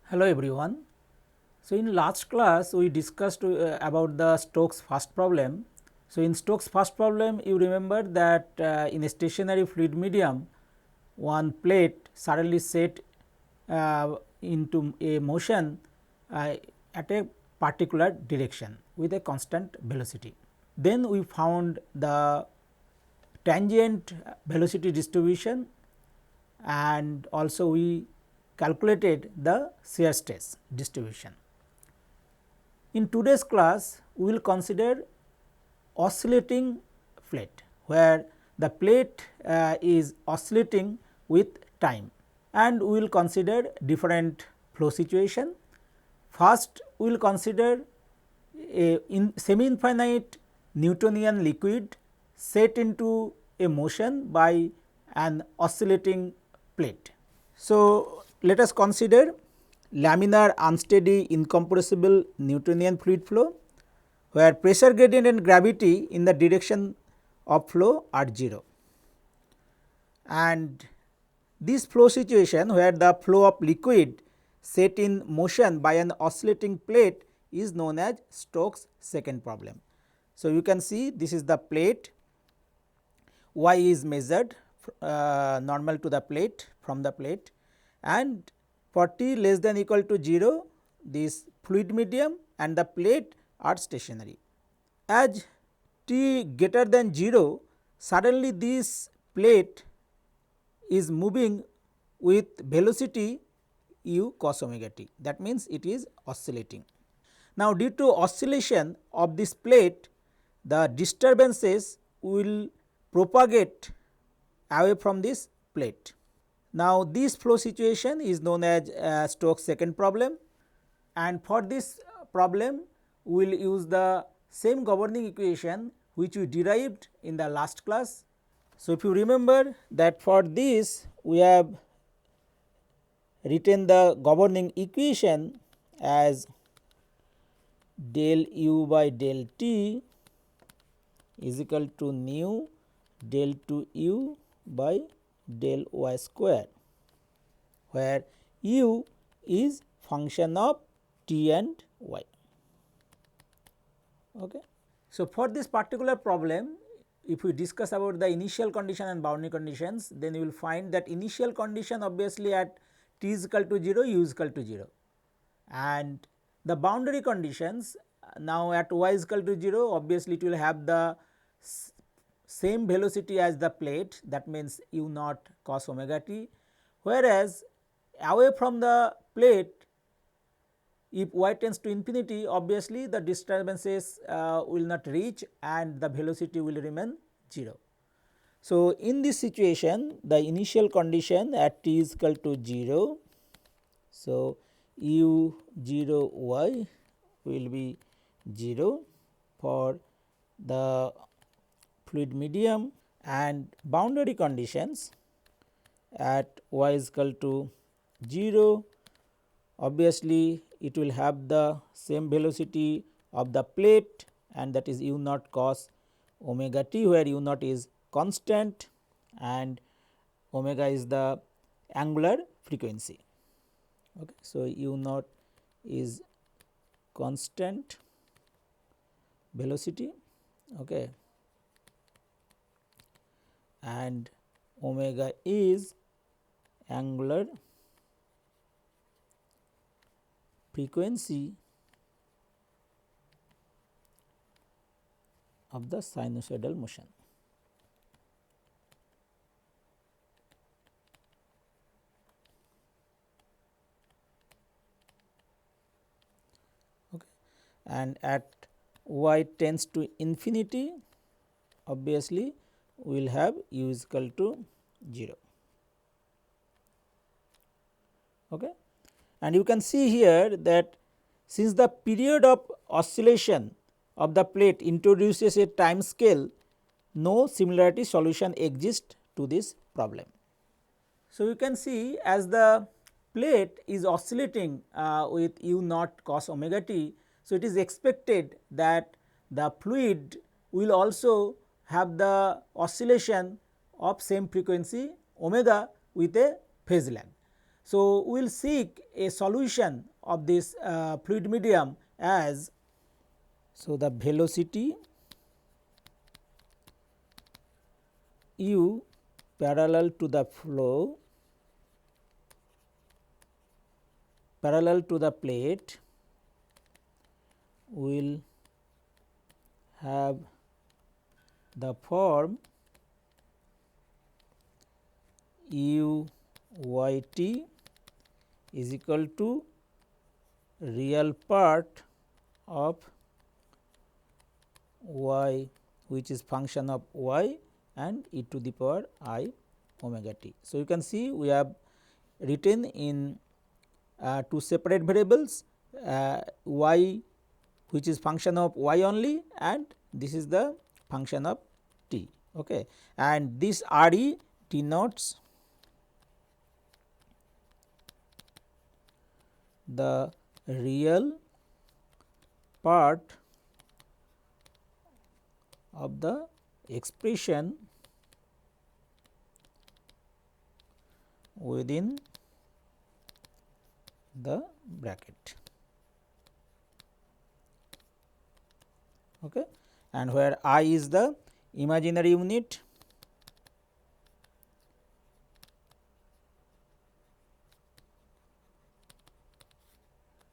Hello everyone. So in last class we discussed about the Stokes first problem. So in Stokes first problem you remember that in a stationary fluid medium one plate suddenly set into a motion at a particular direction with a constant velocity. Then we found the tangent velocity distribution and also we calculated the shear stress distribution. In today's class, we will consider oscillating plate, where the plate is oscillating with time, and we will consider different flow situation. First, we will consider a semi infinite Newtonian liquid set into a motion by an oscillating plate. So, let us consider laminar unsteady incompressible Newtonian fluid flow, where pressure gradient and gravity in the direction of flow are 0. And this flow situation where the flow of liquid set in motion by an oscillating plate is known as Stokes second problem. So, you can see this is the plate, y is measured normal to the plate from the plate, and for t less than equal to 0 this fluid medium and the plate are stationary. As t greater than 0, suddenly this plate is moving with velocity u cos omega t, that means it is oscillating. Now, due to oscillation of this plate, the disturbances will propagate away from this plate. Now, this flow situation is known as Stokes second problem, and for this problem we will use the same governing equation which we derived in the last class. So, if you remember that for this we have written the governing equation as del u by del t is equal to nu del 2 u by del y square, where u is function of t and y. Okay. So, for this particular problem, if we discuss about the initial condition and boundary conditions, then you will find that initial condition obviously at t is equal to 0, u is equal to 0, and the boundary conditions now at y is equal to 0, obviously it will have the same velocity as the plate, that means u naught cos omega t, whereas away from the plate if y tends to infinity, obviously the disturbances will not reach and the velocity will remain 0. So, in this situation the initial condition at t is equal to 0. So, u 0 y will be 0 for the fluid medium, and boundary conditions at y is equal to 0, obviously it will have the same velocity of the plate, and that is u naught cos omega t, where u naught is constant and omega is the angular frequency. Okay. So, u naught is constant velocity, okay, and omega is angular frequency of the sinusoidal motion. Okay. And at y tends to infinity, obviously we will have u is equal to 0. Okay. And you can see here that since the period of oscillation of the plate introduces a time scale, no similarity solution exists to this problem. So, you can see as the plate is oscillating with u naught cos omega t. So, it is expected that the fluid will also have the oscillation of same frequency omega with a phase lag. So, we will seek a solution of this fluid medium as, so the velocity u parallel to the flow, parallel to the plate will have the form u y t is equal to real part of y, which is function of y, and e to the power I omega t. So, you can see we have written in two separate variables, y which is function of y only, and this is the function of t. Okay. And this R e denotes the real part of the expression within the bracket. Okay. And where I is the imaginary unit,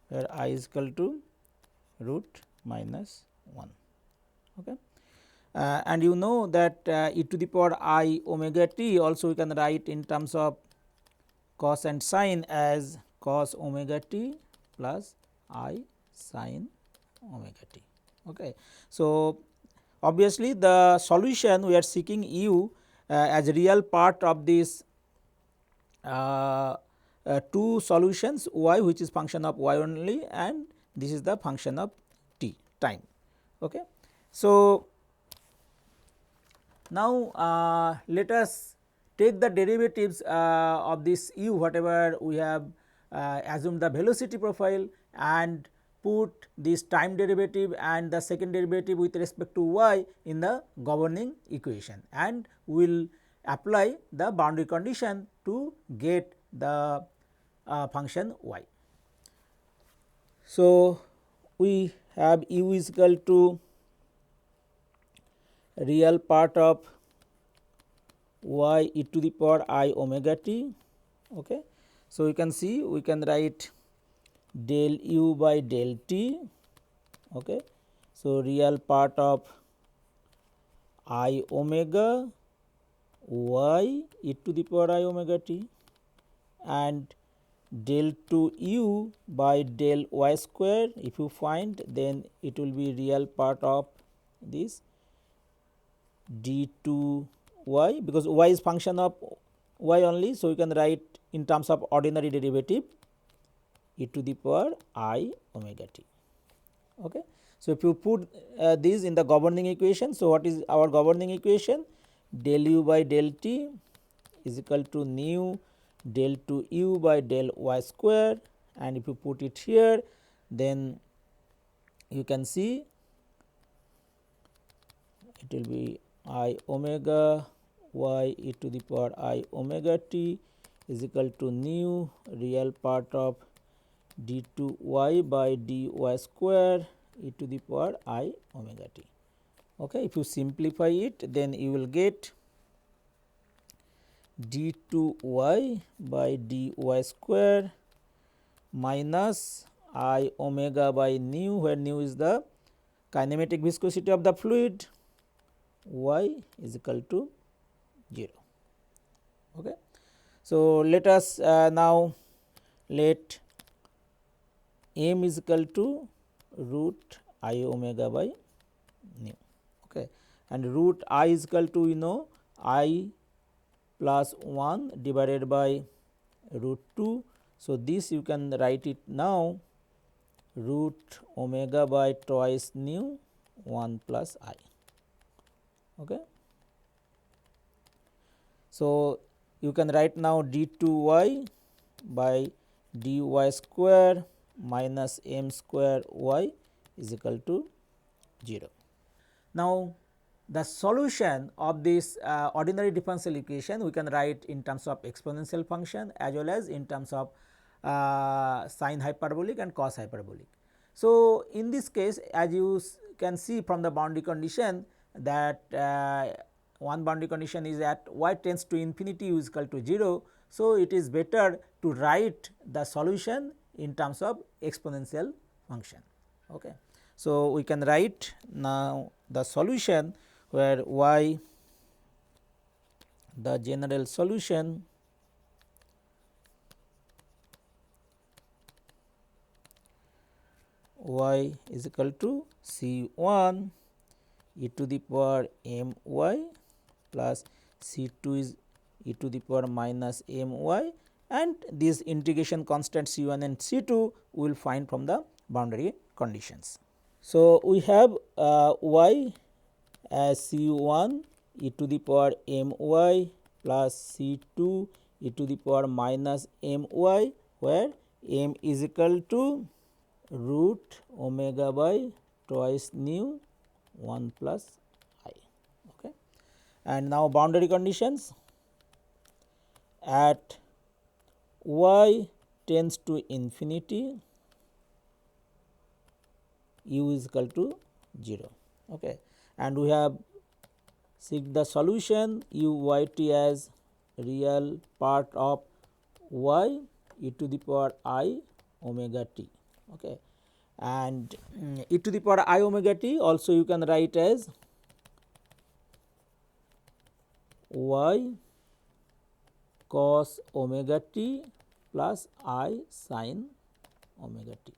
where I is equal to root minus 1. Okay. And you know that e to the power I omega t also we can write in terms of cos and sin as cos omega t plus I sin omega t. Okay. So, obviously, the solution we are seeking u as a real part of this two solutions, y which is function of y only, and this is the function of t time. Okay. So, now let us take the derivatives of this u whatever we have assumed the velocity profile, and put this time derivative and the second derivative with respect to y in the governing equation, and we will apply the boundary condition to get the function y. So, we have u is equal to real part of y e to the power I omega t. Okay. So, you can see we can write del u by del t. Okay. So, real part of I omega y e to the power I omega t, and del 2 u by del y square. If you find, then it will be real part of this d 2 y, because y is function of y only. So, you can write in terms of ordinary derivative e to the power I omega t. Okay. So, if you put these in the governing equation, so what is our governing equation? Del u by del t is equal to nu del 2 u by del y square, and if you put it here, then you can see it will be I omega y e to the power I omega t is equal to nu real part of d 2 y by d y square e to the power I omega t. Okay. If you simplify it, then you will get d 2 y by d y square minus I omega by nu, where nu is the kinematic viscosity of the fluid, y is equal to 0. Okay. So, let us now let m is equal to root I omega by nu. Okay. And root I is equal to, you know, I plus 1 divided by root 2. So, this you can write it now root omega by twice nu 1 plus I. Okay. So, you can write now d 2 y by d y square minus m square y is equal to 0. Now, the solution of this ordinary differential equation we can write in terms of exponential function as well as in terms of sine hyperbolic and cos hyperbolic. So, in this case, as you can see from the boundary condition that one boundary condition is at y tends to infinity u is equal to 0. So, it is better to write the solution in terms of exponential function. Okay. So, we can write now the solution where y, the general solution y is equal to C1 e to the power m y plus C2 is e to the power minus m y, and this integration constant C1 and C2 we will find from the boundary conditions. So, we have y as C1 e to the power m y plus C2 e to the power minus m y, where m is equal to root omega by twice nu 1 plus I. Okay. And now boundary conditions at y tends to infinity u is equal to 0. Okay. And we have seek the solution u y t as real part of y e to the power I omega t. Okay. And e to the power I omega t also you can write as y cos omega t plus I sin omega t.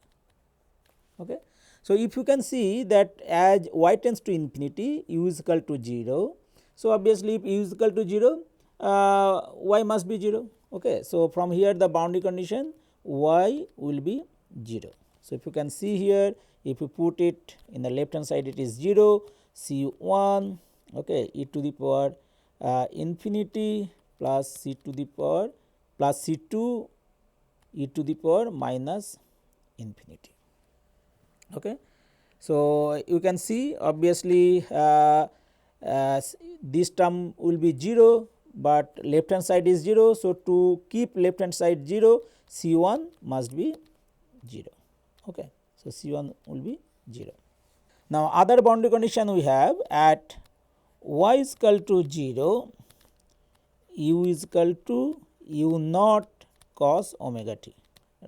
Okay. So, if you can see that as y tends to infinity u is equal to 0. So, obviously, if u is equal to 0 y must be 0. Okay. So, from here the boundary condition y will be 0. So, if you can see here, if you put it in the left hand side, it is 0 C1 okay, e to the power infinity plus c to the power plus C2 e to the power minus infinity. Okay. So, you can see obviously this term will be 0, but left hand side is 0. So, to keep left hand side 0, C1 must be 0. Okay. So, C1 will be 0. Now, other boundary condition we have at y is equal to 0, u is equal to u naught cos omega t,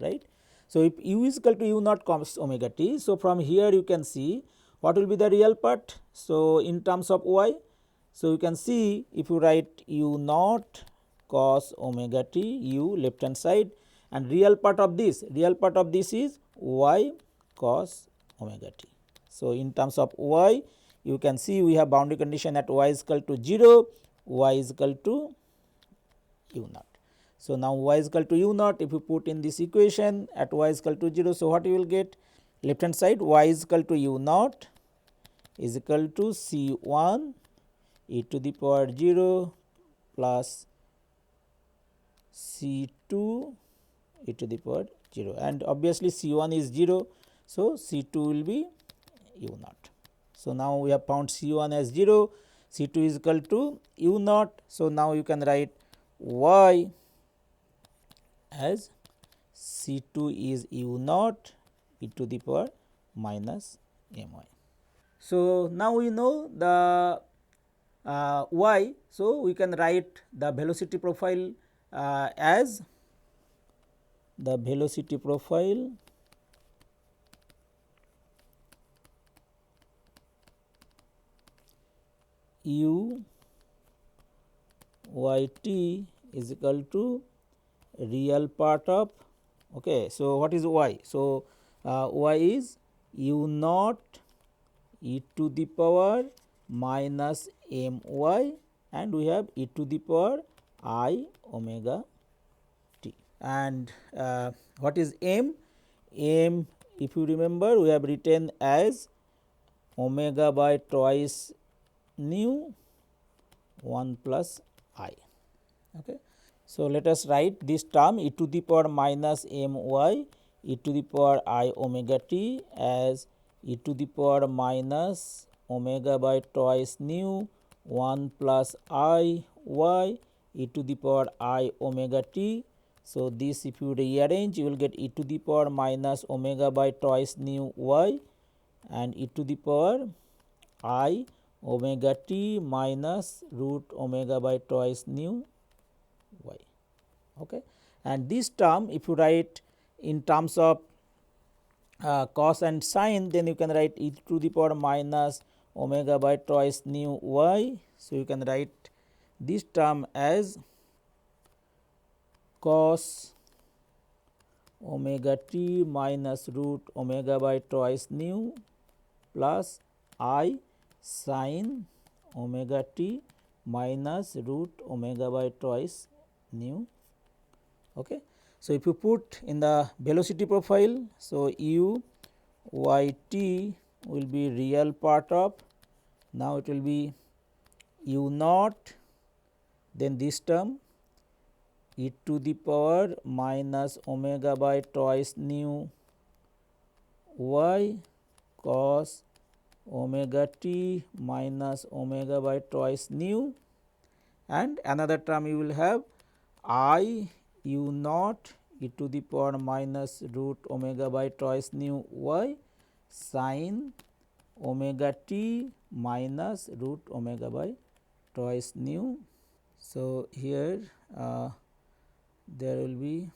right. So, if u is equal to u naught cos omega t, so from here you can see what will be the real part. So, in terms of y, so you can see if you write u naught cos omega t u left hand side, and real part of this is y cos omega t. So, in terms of y you can see we have boundary condition at y is equal to 0, y is equal to u naught. So, now y is equal to u naught, if you put in this equation at y is equal to 0. So, what you will get? Left hand side y is equal to u naught is equal to C1 e to the power 0 plus C2 e to the power 0, and obviously C1 is 0. So, C2 will be u naught. So, now we have found C1 as 0, C2 is equal to u naught. So, now you can write y as C2 is u naught e to the power minus my. So, now we know the y. So, we can write the velocity profile as the velocity profile u y t is equal to real part of. Okay. So, what is y? So, y is u naught e to the power minus m y, and we have e to the power I omega t. And what is m? M, if you remember, we have written as omega by twice nu 1 plus I. Okay. So, let us write this term e to the power minus m y e to the power I omega t as e to the power minus omega by twice nu 1 plus I y e to the power I omega t. So, this if you rearrange, you will get e to the power minus omega by twice nu y and e to the power I omega t minus root omega by twice nu y. Okay. And this term, if you write in terms of cos and sine, then you can write e to the power minus omega by twice nu y. So, you can write this term as cos omega t minus root omega by twice nu plus I sin omega t minus root omega by twice nu. Okay. So, if you put in the velocity profile, so u y t will be real part of, now it will be u naught, then this term e to the power minus omega by twice nu y cos omega t minus omega by twice nu, and another term you will have I u naught e to the power minus root omega by twice nu y sin omega t minus root omega by twice nu. So, here there will be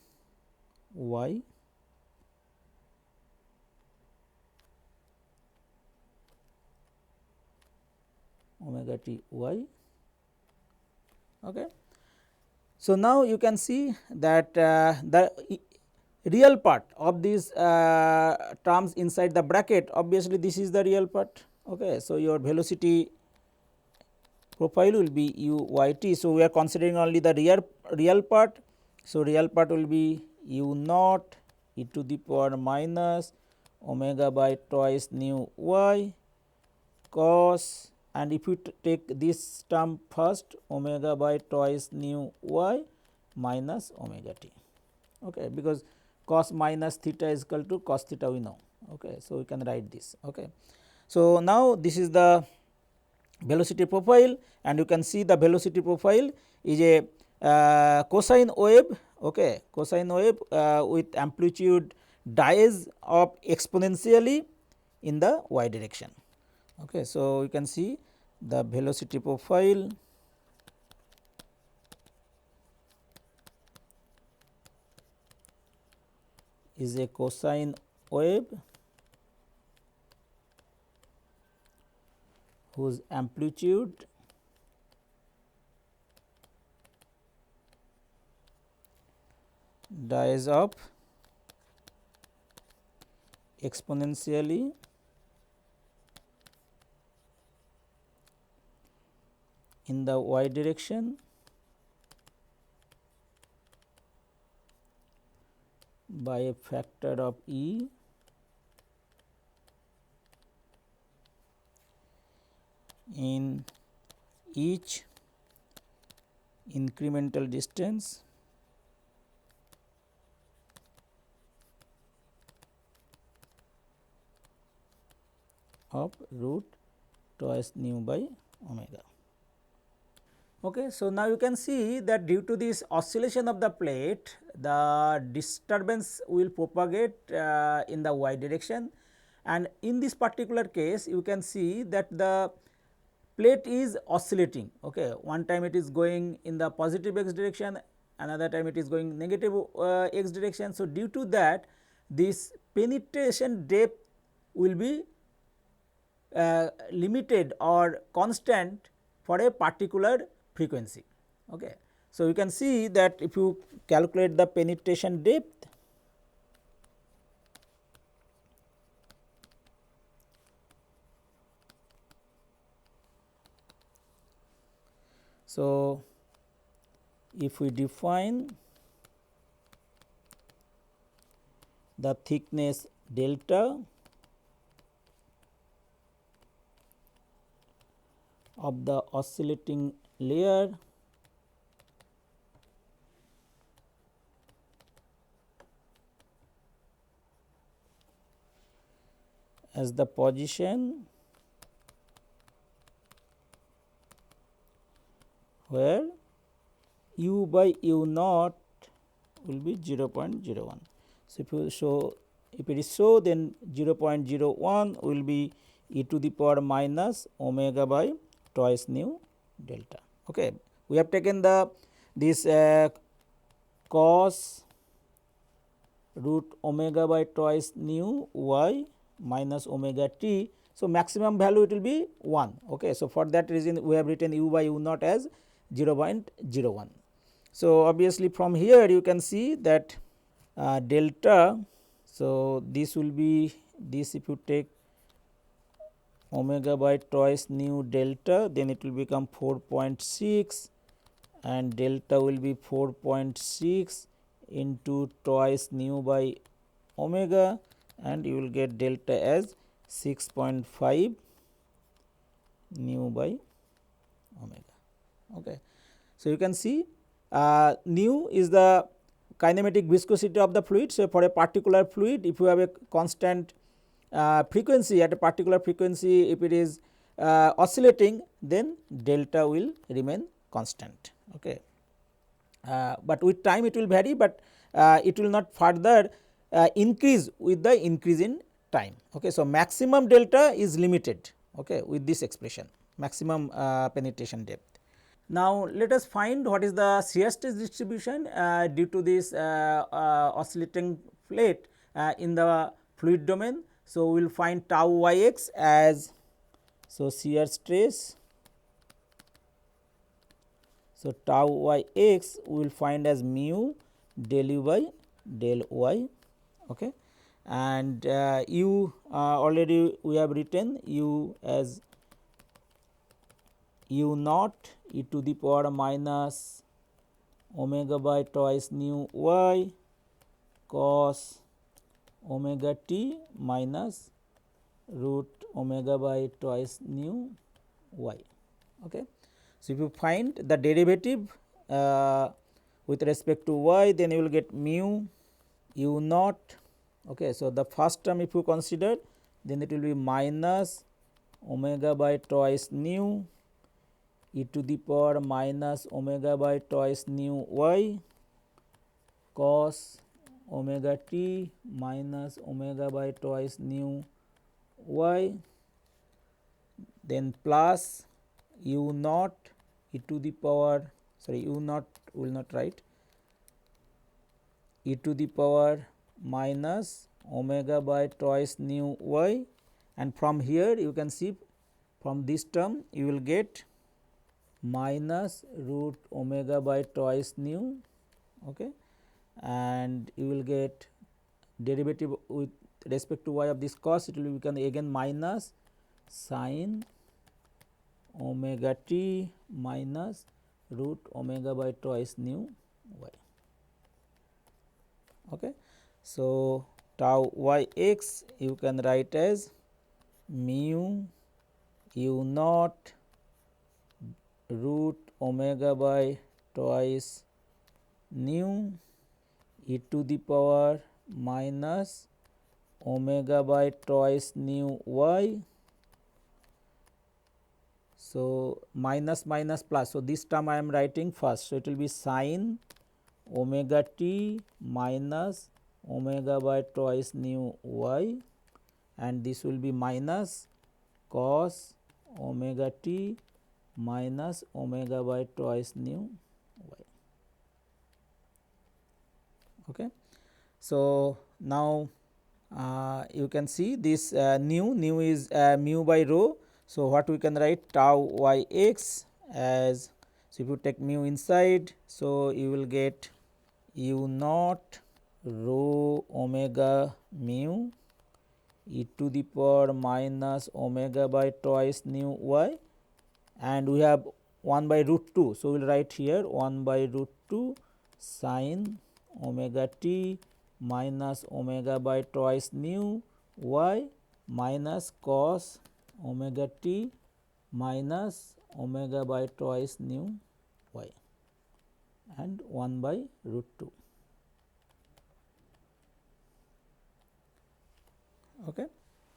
y omega t y. Okay. So, now you can see that the real part of these terms inside the bracket, obviously this is the real part. Okay. So, your velocity profile will be u y t. So, we are considering only the real part. So, real part will be u naught e to the power minus omega by twice nu y cos, and if you take this term first, omega by twice nu y minus omega t. Okay, because cos minus theta is equal to cos theta we know. Okay. So, we can write this. Okay. So, now this is the velocity profile, and you can see the velocity profile is a cosine wave. Okay, cosine wave with amplitude dies of exponentially in the y direction. Okay. So, you can see the velocity profile is a cosine wave whose amplitude dies of exponentially in the y direction by a factor of e in each incremental distance of root twice nu by omega. Okay. So, now you can see that due to this oscillation of the plate, the disturbance will propagate in the y direction, and in this particular case you can see that the plate is oscillating. Okay. One time it is going in the positive x direction, another time it is going negative x direction. So, due to that, this penetration depth will be limited or constant for a particular frequency. Okay. So, you can see that if you calculate the penetration depth, so if we define the thickness delta of the oscillating layer as the position where u by u naught will be 0.01. So, if it is so, then 0.01 will be e to the power minus omega by twice nu delta. Okay. We have taken this cos root omega by twice nu y minus omega t. So, maximum value it will be 1. Okay. So, for that reason we have written u by u naught as 0.01. So, obviously from here you can see that delta. So, this will be this, if you take omega by twice nu delta, then it will become 4.6 and delta will be 4.6 into twice nu by omega, and you will get delta as 6.5 nu by omega. Okay. So, you can see nu is the kinematic viscosity of the fluid. So, for a particular fluid, if you have a constant frequency at a particular frequency, if it is oscillating, then delta will remain constant. Okay. But with time it will vary, but it will not further increase with the increase in time. Okay. So, maximum delta is limited, okay, with this expression, maximum penetration depth. Now, let us find what is the shear stress distribution due to this oscillating plate in the fluid domain. So, we will find tau y x as, so shear stress. So, tau y x we will find as mu del u by del y, okay. And u already we have written u as u naught e to the power minus omega by twice nu y cos omega t minus root omega by twice nu y. Okay. So, if you find the derivative with respect to y, then you will get mu u naught. Okay. So, the first term if you consider, then it will be minus omega by twice nu e to the power minus omega by twice nu y cos omega t minus omega by twice nu y, then plus u naught e to the power, sorry, u naught will not write, e to the power minus omega by twice nu y, and from here you can see from this term you will get minus root omega by twice nu, okay, and you will get derivative with respect to y of this cos, it will become again minus sin omega t minus root omega by twice nu y. Okay. So, tau y x you can write as mu u naught root omega by twice nu e to the power minus omega by twice nu y. So, minus minus plus. So, this term I am writing first. So, it will be sin omega t minus omega by twice nu y, and this will be minus cos omega t minus omega by twice nu y. Okay. So, now you can see this nu is mu by rho. So, what we can write tau y x as, so if you take mu inside, so you will get u naught rho omega mu e to the power minus omega by twice nu y, and we have 1 by root 2. So, we will write here 1 by root 2 sin omega t minus omega by twice nu y minus cos omega t minus omega by twice nu y, and 1 by root 2. Okay.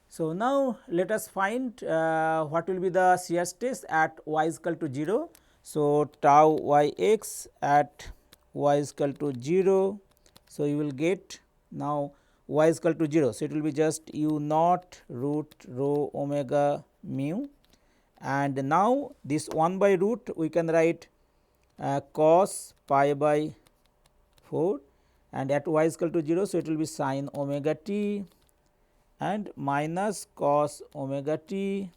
So, now let us find what will be the shear stress at y is equal to 0. So, tau y x at y is equal to 0. So, you will get now y is equal to 0. So, it will be just u naught root rho omega mu, and now this 1 by root we can write cos pi by 4, and at y is equal to 0. So, it will be sin omega t and minus cos omega t,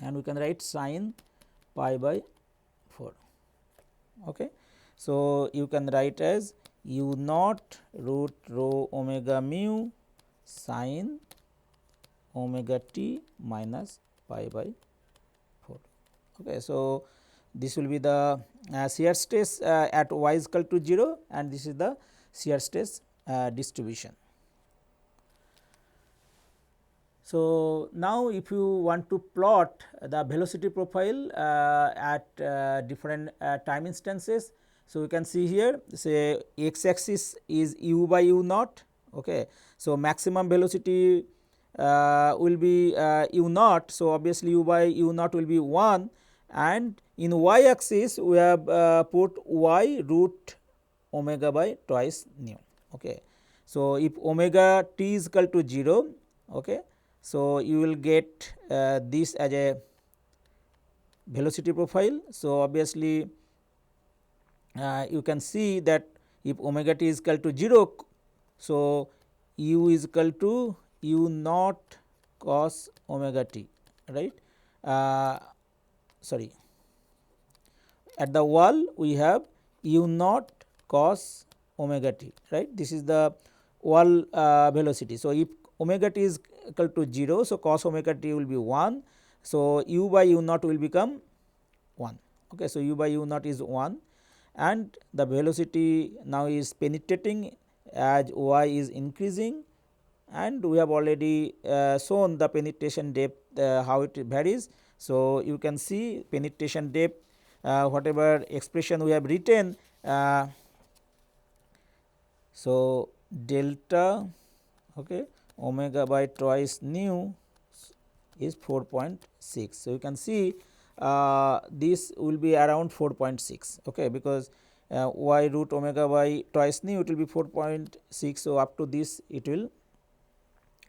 and we can write sin pi by 4. Okay. So, you can write as u naught root rho omega mu sin omega t minus pi by 4. Okay. So, this will be the shear stress at y is equal to 0, and this is the shear stress distribution. So, now if you want to plot the velocity profile at different time instances, so you can see here, say x axis is u by u naught. Okay. So, maximum velocity will be u naught. So, obviously, u by u naught will be 1, and in y axis we have put y root omega by twice nu. Okay. So, if omega t is equal to 0, okay, so you will get this as a velocity profile. So, obviously, you can see that if omega t is equal to 0, so u is equal to u naught cos omega t, right. Sorry, at the wall we have u naught cos omega t, right. This is the wall velocity. So, if omega t is equal to 0, so cos omega t will be 1. So, u by u naught will become 1. Okay. So, u by u naught is 1, and the velocity now is penetrating as y is increasing, and we have already shown the penetration depth how it varies. So, you can see penetration depth whatever expression we have written. So, delta, okay, omega by twice nu is 4.6. So, you can see this will be around 4.6, okay, because y root omega by twice nu it will be 4.6. So, up to this it will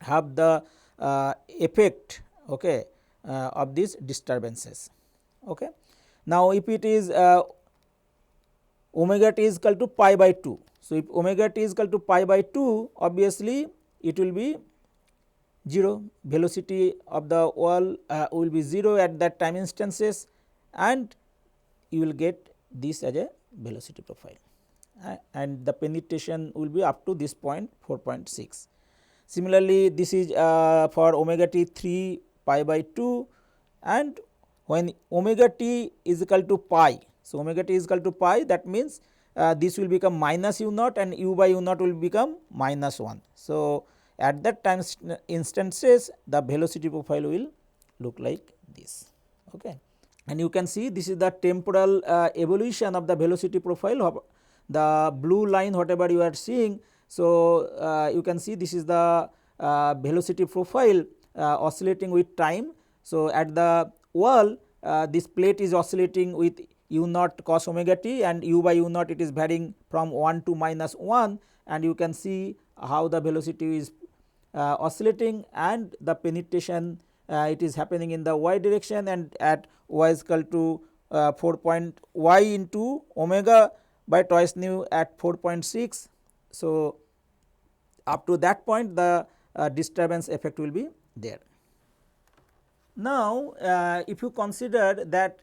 have the effect, okay, of these disturbances. Okay. Now, if it is omega t is equal to pi by 2. So, if omega t is equal to pi by 2, obviously, it will be 0, velocity of the wall will be 0 at that time instances, and you will get this as a velocity profile, and the penetration will be up to this point 4.6. Similarly, this is for omega t 3 pi by 2, and when omega t is equal to pi. So, omega t is equal to pi, that means this will become minus u naught, and u by u naught will become minus 1. So, at that time instances the velocity profile will look like this. Okay. And you can see this is the temporal evolution of the velocity profile of the blue line whatever you are seeing. So, you can see this is the velocity profile oscillating with time. So, at the wall this plate is oscillating with u naught cos omega t, and u by u naught it is varying from 1 to minus 1, and you can see how the velocity is oscillating, and the penetration it is happening in the y direction, and at y is equal to 4 point y into omega by twice nu at 4.6. So, up to that point the disturbance effect will be there. Now, if you consider that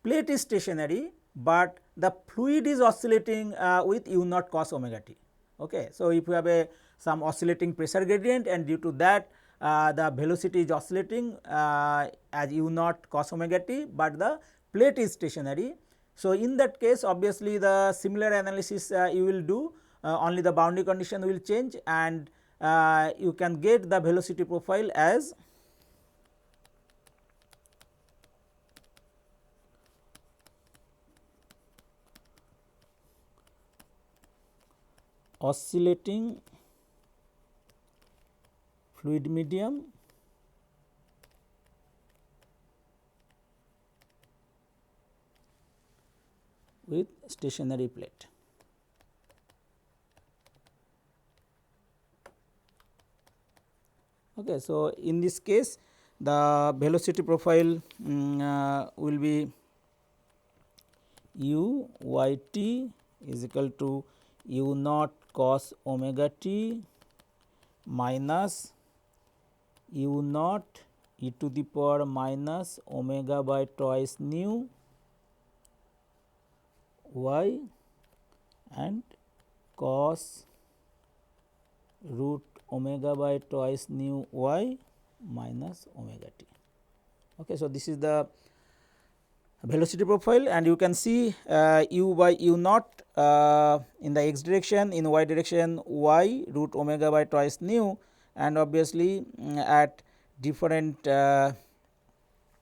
plate is stationary, but the fluid is oscillating with u naught cos omega t. Okay. So, if you have some oscillating pressure gradient, and due to that the velocity is oscillating as u naught cos omega t, but the plate is stationary. So, in that case obviously the similar analysis you will do, only the boundary condition will change, and you can get the velocity profile as oscillating fluid medium with stationary plate. Okay, so, in this case the velocity profile will be u y t is equal to u naught cos omega t minus u naught e to the power minus omega by twice nu y and cos root omega by twice nu y minus omega t. Okay, so, this is the velocity profile, and you can see u by u naught in the x direction, in y direction y root omega by twice nu, and obviously at different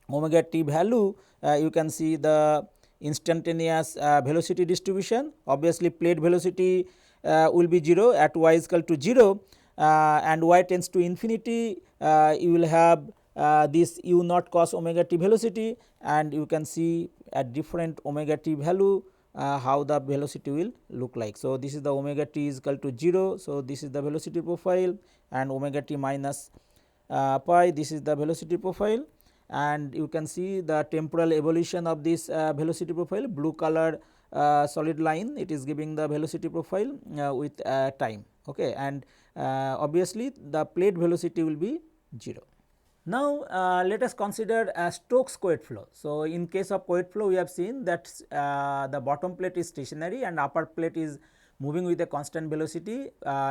omega t value you can see the instantaneous velocity distribution. Obviously, plate velocity will be 0 at y is equal to 0 and y tends to infinity, you will have this u naught cos omega t velocity, and you can see at different omega t value how the velocity will look like. So, this is the omega t is equal to 0. So, this is the velocity profile, and omega t minus pi, this is the velocity profile, and you can see the temporal evolution of this velocity profile. Blue color solid line, it is giving the velocity profile with time. Okay, and obviously the plate velocity will be 0. Now, let us consider Stokes coed flow. So, in case of coed flow, we have seen that the bottom plate is stationary and upper plate is moving with a constant velocity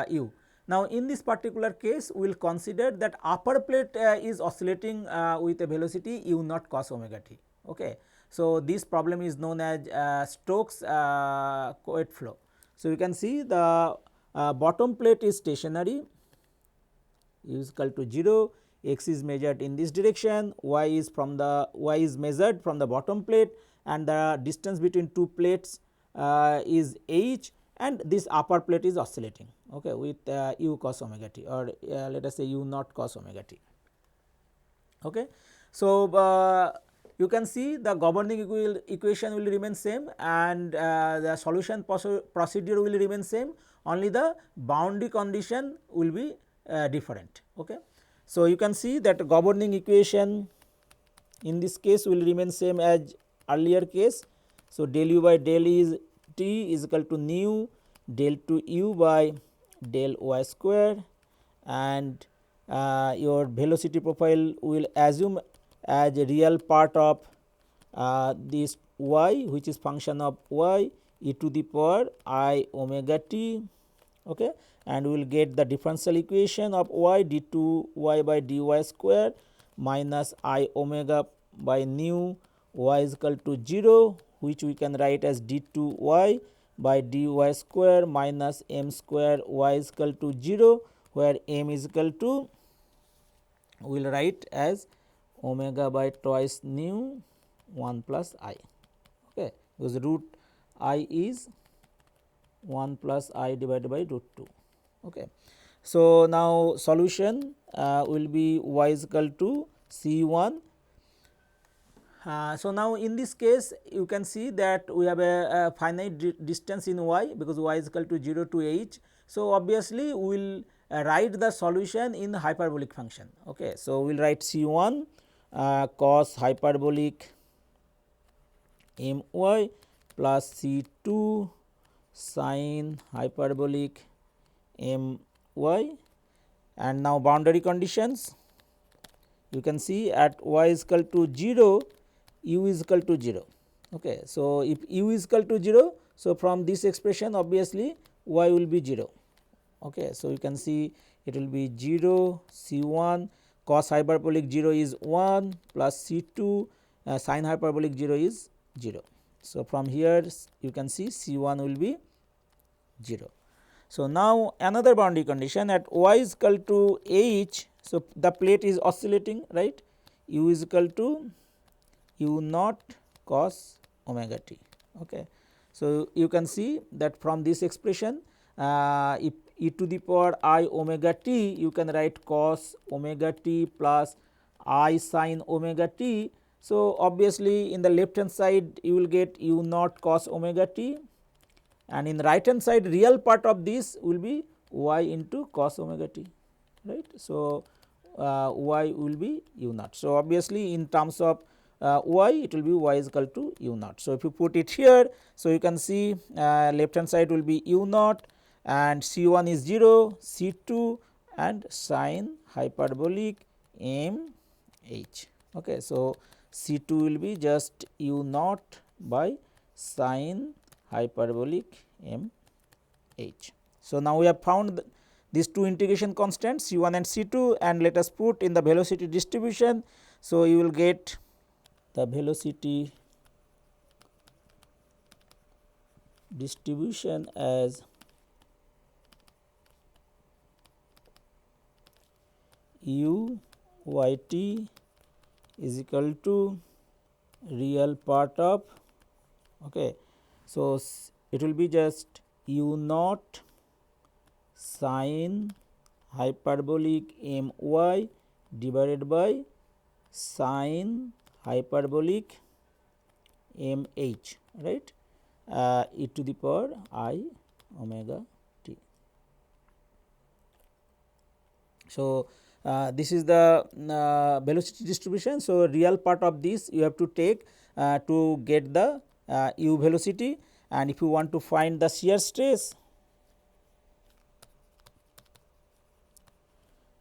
u. Now, in this particular case, we will consider that upper plate is oscillating with a velocity u naught cos omega t. Okay. So, this problem is known as Stokes coed flow. So, you can see the bottom plate is stationary, u is equal to 0, x is measured in this direction, y is measured from the bottom plate, and the distance between two plates is h, and this upper plate is oscillating, okay, with u cos omega t, or let us say u naught cos omega t. Okay. So, you can see the governing equation will remain same, and the solution procedure will remain same, only the boundary condition will be different. Okay. So, you can see that governing equation in this case will remain same as earlier case. So, del u by del is t is equal to nu del 2 u by del y square, and your velocity profile will assume as a real part of this y, which is function of y e to the power I omega t. Okay. And we will get the differential equation of y d2 y by dy square minus I omega by nu y is equal to 0, which we can write as d2 y by dy square minus m square y is equal to 0, where m is equal to, we will write as omega by twice nu 1 plus I. Okay, because root I is 1 plus I divided by root 2. Okay. So, now solution will be y is equal to C1. So, now in this case you can see that we have a finite distance in y, because y is equal to 0 to h. So, obviously, we will write the solution in hyperbolic function. Okay. So, we will write C1 cos hyperbolic my plus C2 sin hyperbolic my, and now boundary conditions, you can see at y is equal to 0, u is equal to 0. Okay. So, if u is equal to 0, so from this expression obviously y will be 0. Okay. So, you can see it will be 0 C1 cos hyperbolic 0 is 1 plus C2 sin hyperbolic 0 is 0. So, from here you can see C1 will be 0. So, now another boundary condition at y is equal to h. So, the plate is oscillating, right, u is equal to u naught cos omega t. Okay. So, you can see that from this expression if e to the power I omega t, you can write cos omega t plus I sin omega t. So, obviously in the left hand side you will get u naught cos omega t, and in the right hand side real part of this will be y into cos omega t, right. So, y will be u naught. So, obviously in terms of y it will be y is equal to u naught. So, if you put it here, so you can see left hand side will be u naught and C 1 is 0, C 2 and sin hyperbolic m h. Okay. So, C 2 will be just u naught by sin hyperbolic m h. So, now we have found these two integration constants C 1 and C 2, and let us put in the velocity distribution. So, you will get the velocity distribution as u y t is equal to real part of, okay. So, it will be just u naught sin hyperbolic m y divided by sin hyperbolic m h, right, e to the power I omega t. So, this is the velocity distribution. So, real part of this you have to take to get the u velocity, and if you want to find the shear stress,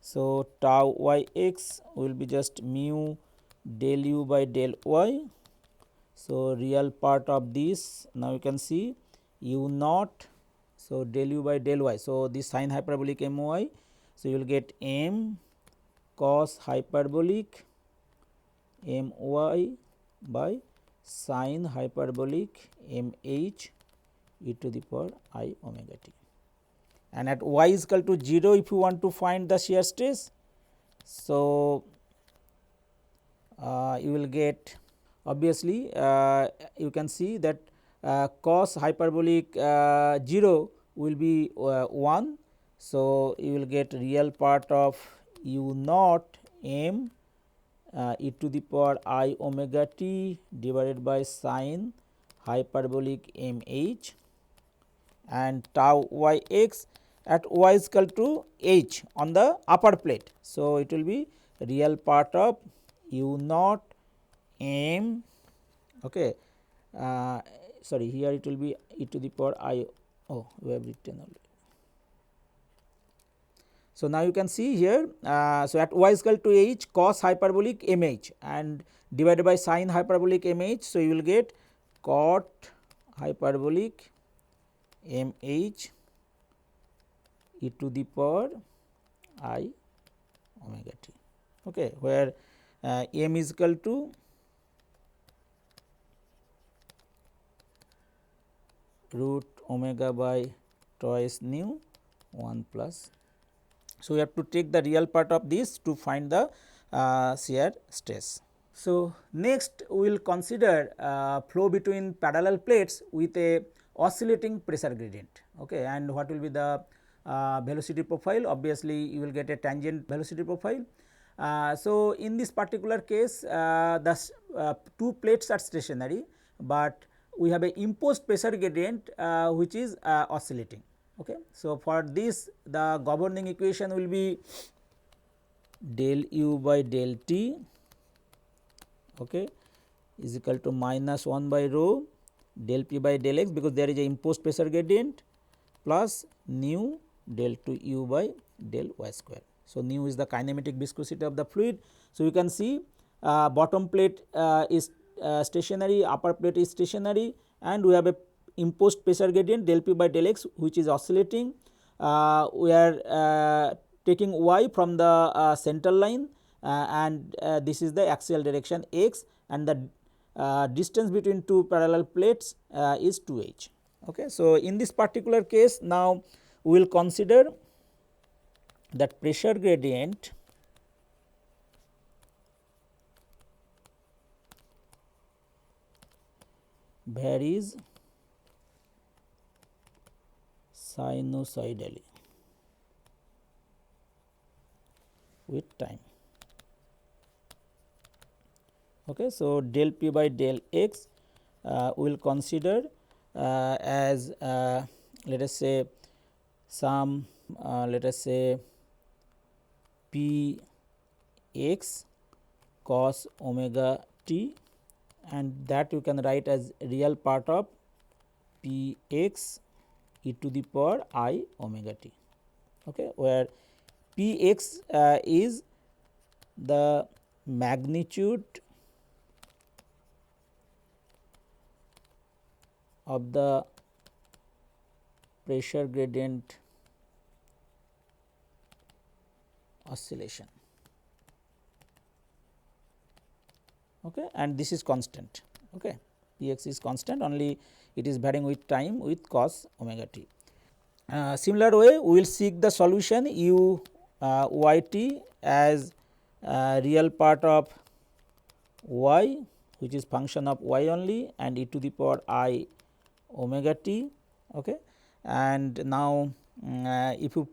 so tau y x will be just mu del u by del y. So, real part of this, now you can see u naught, so del u by del y. So, this sin hyperbolic m y, so you will get m cos hyperbolic m y by sin hyperbolic m h e to the power I omega t. And at y is equal to 0, if you want to find the shear stress, so you will get, obviously you can see that cos hyperbolic 0 will be 1. So, you will get real part of u naught m e to the power I omega t divided by sin hyperbolic m h, and tau y x at y is equal to h on the upper plate. So, it will be real part of u naught m, okay. Sorry, here it will be e to the power I, oh we have written already. So, now you can see here, so at y is equal to h cos hyperbolic m h and divided by sin hyperbolic m h. So, you will get cot hyperbolic m h e to the power I omega t, okay, where m is equal to root omega by twice nu 1 plus. So, we have to take the real part of this to find the shear stress. So, next we will consider flow between parallel plates with a oscillating pressure gradient, okay, and what will be the velocity profile. Obviously, you will get a tangent velocity profile. So, in this particular case the two plates are stationary, but we have a imposed pressure gradient which is oscillating, okay. So, for this the governing equation will be del u by del t, okay, is equal to minus 1 by rho del p by del x, because there is a imposed pressure gradient, plus nu del 2 u by del y square. So, nu is the kinematic viscosity of the fluid. So, you can see bottom plate is stationary, upper plate is stationary, and we have a imposed pressure gradient del p by del x which is oscillating. We are taking y from the central line and this is the axial direction x, and the distance between two parallel plates is 2h. Okay. So, in this particular case now we will consider that pressure gradient varies sinusoidally with time. Okay. So, del p by del x we will consider as let us say some let us say p x cos omega t, and that you can write as real part of p x e to the power I omega t, okay, where p x is the magnitude of the pressure gradient oscillation, okay, and this is constant. Okay. P x is constant, only it is varying with time with cos omega t. Similar way, we will seek the solution u y t as real part of y, which is function of y only, and e to the power I omega t. Okay. And now, if you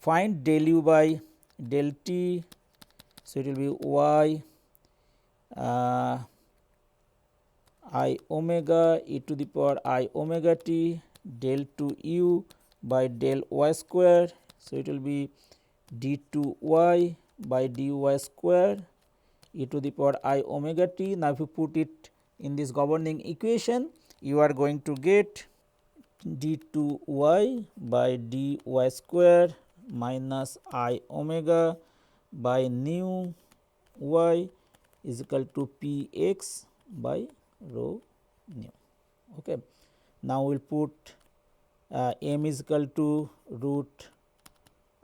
find del u by del t, so it will be y I omega e to the power I omega t del 2 u by del y square. So, it will be d 2 y by dy square e to the power I omega t. Now, if you put it in this governing equation, you are going to get d 2 y by dy square minus I omega by nu y is equal to p x by rho nu. Okay. Now, we will put m is equal to root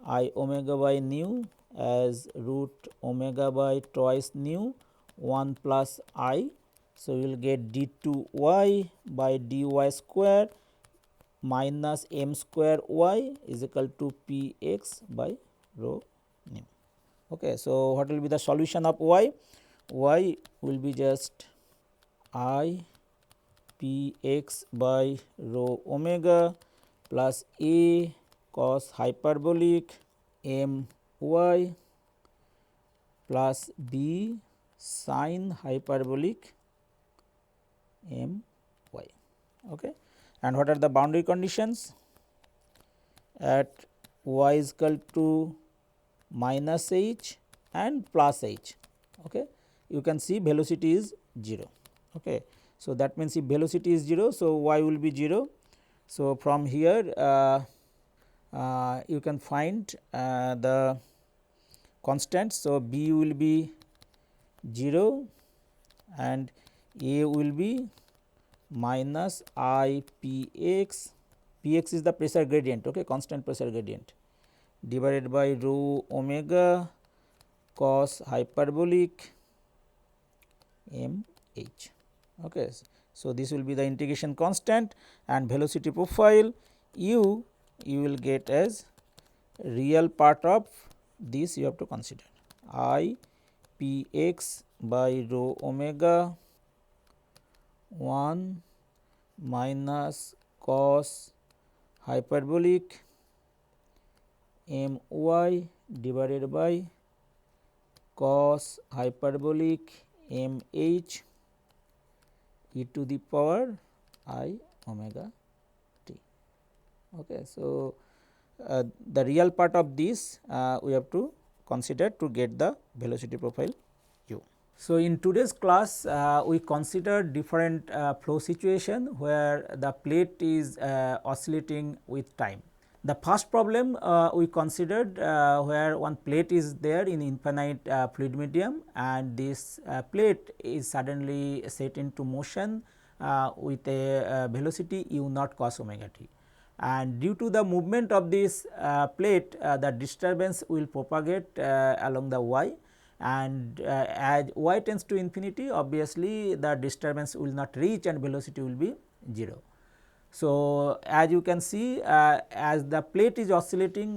I omega by nu as root omega by twice nu 1 plus I. So, we will get d 2 y by dy square minus m square y is equal to p x by rho nu. Okay. So, what will be the solution of y? Y will be just I p x by rho omega plus a cos hyperbolic m y plus b sin hyperbolic m y. Okay. And what are the boundary conditions? At y is equal to minus h and plus h. Okay. You can see velocity is 0. Okay. So, that means if velocity is 0, so y will be 0. So, from here you can find the constants. So, b will be 0 and a will be minus I p x, p x is the pressure gradient, okay, constant pressure gradient, divided by rho omega cos hyperbolic m h. Okay. So, this will be the integration constant, and velocity profile u you will get as real part of this you have to consider I p x by rho omega 1 minus cos hyperbolic m y divided by cos hyperbolic m h e to the power I omega t. Okay. So, the real part of this we have to consider to get the velocity profile u. So, in today's class we considered different flow situation where the plate is oscillating with time. The first problem we considered where one plate is there in infinite fluid medium, and this plate is suddenly set into motion with a velocity u naught cos omega t, and due to the movement of this plate the disturbance will propagate along the y, and as y tends to infinity, obviously the disturbance will not reach and velocity will be 0. So, as you can see as the plate is oscillating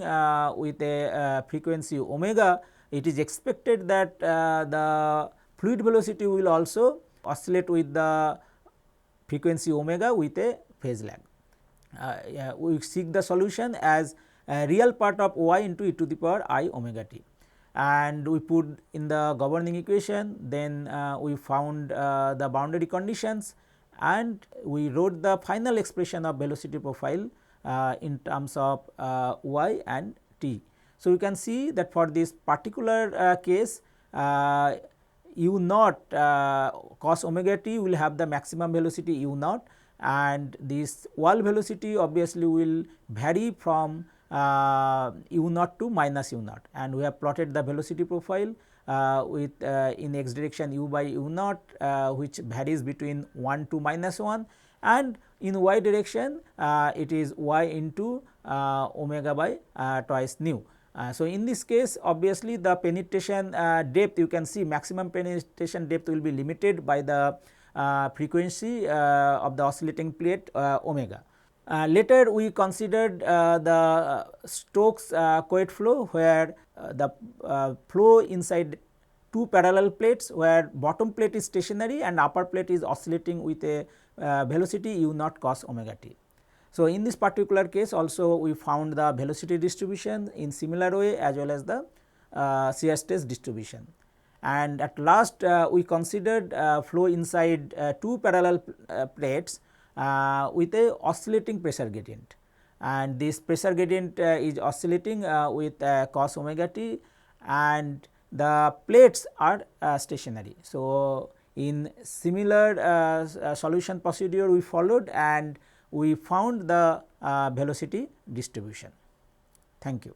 with a frequency omega, it is expected that the fluid velocity will also oscillate with the frequency omega with a phase lag. We seek the solution as a real part of y into e to the power I omega t, and we put in the governing equation, then we found the boundary conditions, and we wrote the final expression of velocity profile in terms of y and t. So, you can see that for this particular case u naught cos omega t will have the maximum velocity u naught, and this wall velocity obviously will vary from u naught to minus u naught, and we have plotted the velocity profile with in x direction u by u naught which varies between 1 to minus 1, and in y direction it is y into omega by twice nu. So, in this case obviously the penetration depth, you can see maximum penetration depth will be limited by the frequency of the oscillating plate omega. Later we considered the Stokes Coet flow, where the flow inside two parallel plates, where bottom plate is stationary and upper plate is oscillating with a velocity u naught cos omega t. So, in this particular case also we found the velocity distribution in similar way as well as the shear stress distribution. And at last we considered flow inside two parallel plates with a oscillating pressure gradient, and this pressure gradient is oscillating with cos omega t, and the plates are stationary. So, in similar solution procedure we followed, and we found the velocity distribution. Thank you.